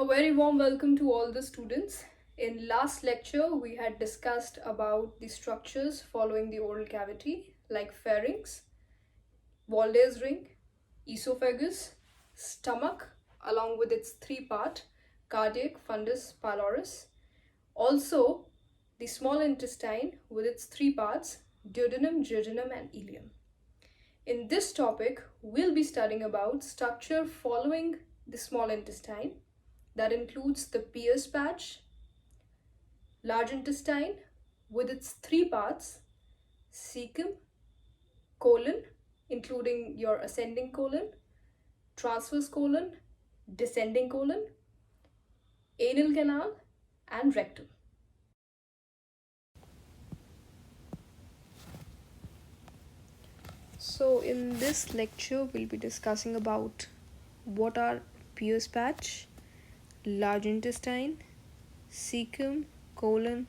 very warm welcome to all the students. In last lecture, we had discussed about the structures following the oral cavity like pharynx, Walde's ring, esophagus, stomach along with its three-part cardiac, fundus, pylorus. Also, the small intestine with its three parts duodenum, jejunum and ileum. In this topic, we'll be studying about structure following the small intestine. That includes the Pierce patch, large intestine with its three parts, cecum, colon, including your ascending colon, transverse colon, descending colon, anal canal, and rectum. So in this lecture, we'll be discussing about what are Pierce patch, large intestine, cecum, colon,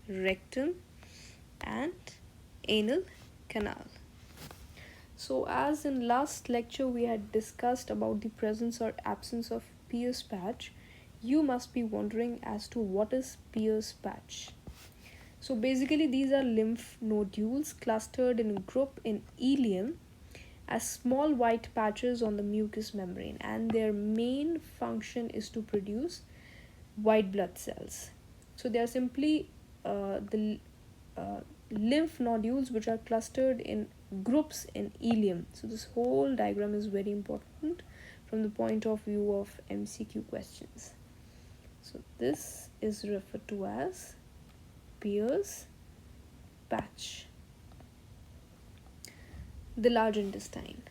rectum, and anal canal. So as in last lecture we had discussed about the presence or absence of Pierce patch, you must be wondering as to what is Pierce patch. So basically these are lymph nodules clustered in a group in ileum as small white patches on the mucous membrane, and their main function is to produce white blood cells. So they are simply the lymph nodules which are clustered in groups in ileum. So this whole diagram is very important from the point of view of MCQ questions. So this is referred to as Pierce patch. The large intestine.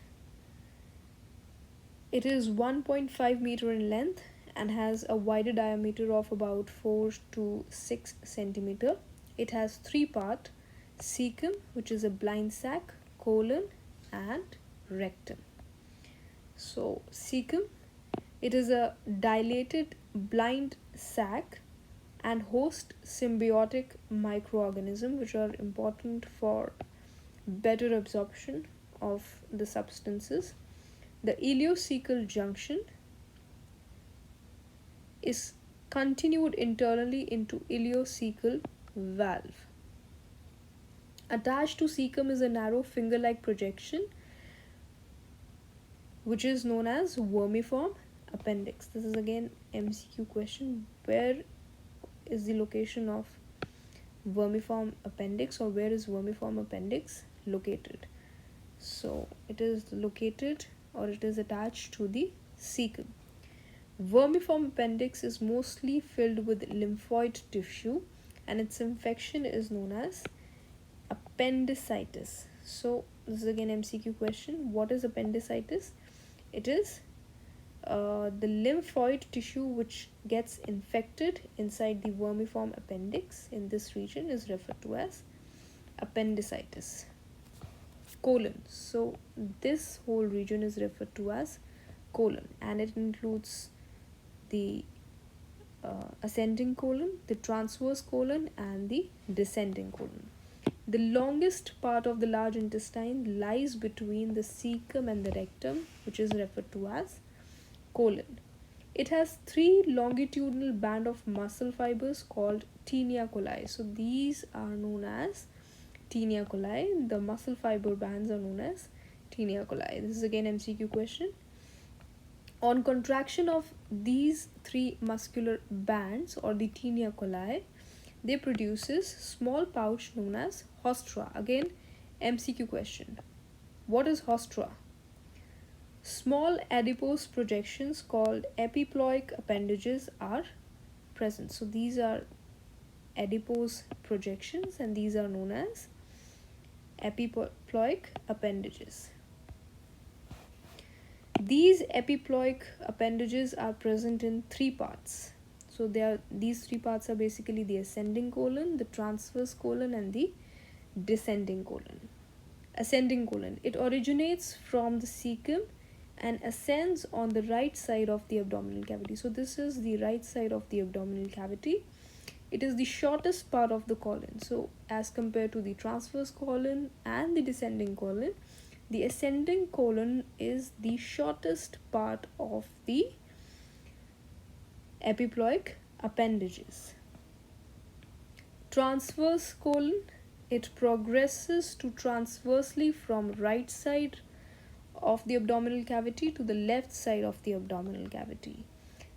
It is 1.5 meter in length and has a wider diameter of about 4 to 6 centimeter. It has three parts: cecum, which is a blind sac, colon, and rectum. So cecum, it is a dilated blind sac and host symbiotic microorganisms which are important for better absorption of the substances. The ileocecal junction is continued internally into ileocecal valve. Attached to cecum is a narrow finger-like projection which is known as vermiform appendix. This is again MCQ question. Where is the location of vermiform appendix, or where is vermiform appendix located? So it is located, or it is attached to the cecum. Vermiform appendix is mostly filled with lymphoid tissue and its infection is known as appendicitis. So this is again MCQ question. What is appendicitis? It is the lymphoid tissue which gets infected inside the vermiform appendix in this region is referred to as appendicitis. Colon. So this whole region is referred to as colon, and it includes the ascending colon, the transverse colon, and the descending colon. The longest part of the large intestine lies between the cecum and the rectum, which is referred to as colon. It has three longitudinal band of muscle fibers called tinea coli. So these are known as tinea coli. The muscle fiber bands are known as tinea coli. This is again MCQ question. On contraction of these three muscular bands, or the tinea coli, they produces small pouch known as haustra. Again MCQ question. What is haustra? Small adipose projections called epiploic appendages are present. So these are adipose projections and these are known as epiploic appendages. These epiploic appendages are present in three parts. So these three parts are basically the ascending colon, the transverse colon, and the descending colon. Ascending colon. It originates from the cecum and ascends on the right side of the abdominal cavity. So this is the right side of the abdominal cavity. It is the shortest part of the colon. So as compared to the transverse colon and the descending colon, the ascending colon is the shortest part of the epiploic appendages. Transverse colon, it progresses to transversely from right side of the abdominal cavity to the left side of the abdominal cavity.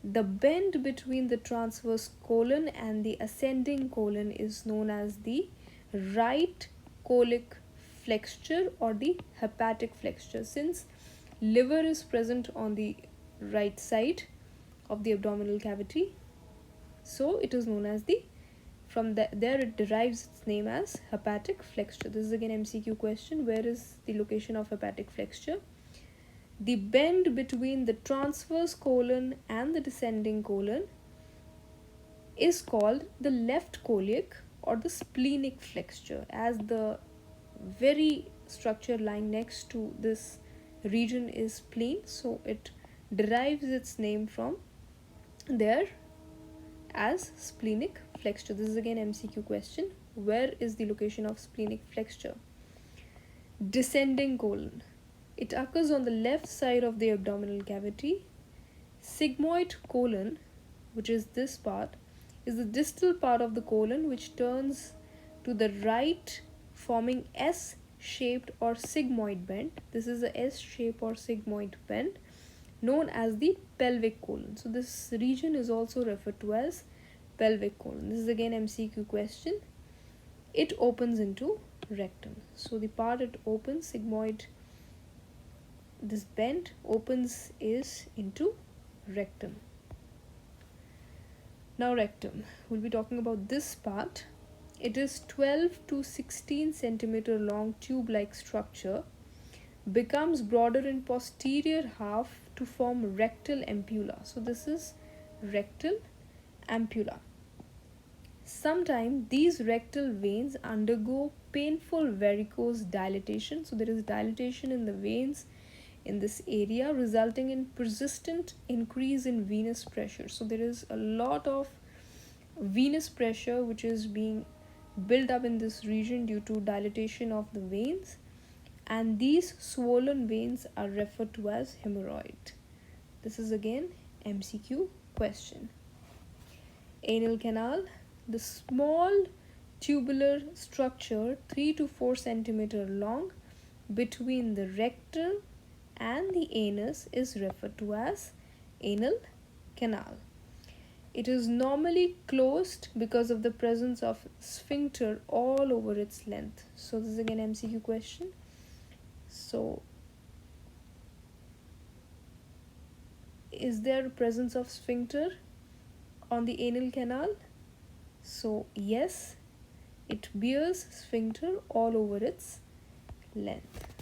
The bend between the transverse colon and the ascending colon is known as the right colic flexure or the hepatic flexure. Since liver is present on the right side of the abdominal cavity, so it is known as the, from there it derives its name as hepatic flexure. This is again MCQ question. Where is the location of hepatic flexure? The bend between the transverse colon and the descending colon is called the left colic or the splenic flexure, as the very structure lying next to this region is spleen, so it derives its name from there as splenic flexure. This is again MCQ question. Where is the location of splenic flexure? Descending colon. It occurs on the left side of the abdominal cavity. Sigmoid colon, which is this part, is the distal part of the colon which turns to the right, forming S-shaped or sigmoid bend. This is the S-shape or sigmoid bend known as the pelvic colon. So this region is also referred to as pelvic colon. This is again MCQ question. It opens into rectum. So the part it opens, sigmoid, this bend opens is into rectum. Now rectum, we'll be talking about this part. It is 12 to 16 centimeter long tube-like structure, becomes broader in posterior half to form rectal ampulla. So this is rectal ampulla. Sometimes these rectal veins undergo painful varicose dilatation. So there is dilatation in the veins in this area, resulting in persistent increase in venous pressure. So there is a lot of venous pressure which is being built up in this region due to dilatation of the veins, and these swollen veins are referred to as hemorrhoid. This is again MCQ question. Anal canal, the small tubular structure 3 to 4 centimeter long between the rectum and the anus is referred to as anal canal. It is normally closed because of the presence of sphincter all over its length. So this is again MCQ question. So is there a presence of sphincter on the anal canal? So yes, it bears sphincter all over its length.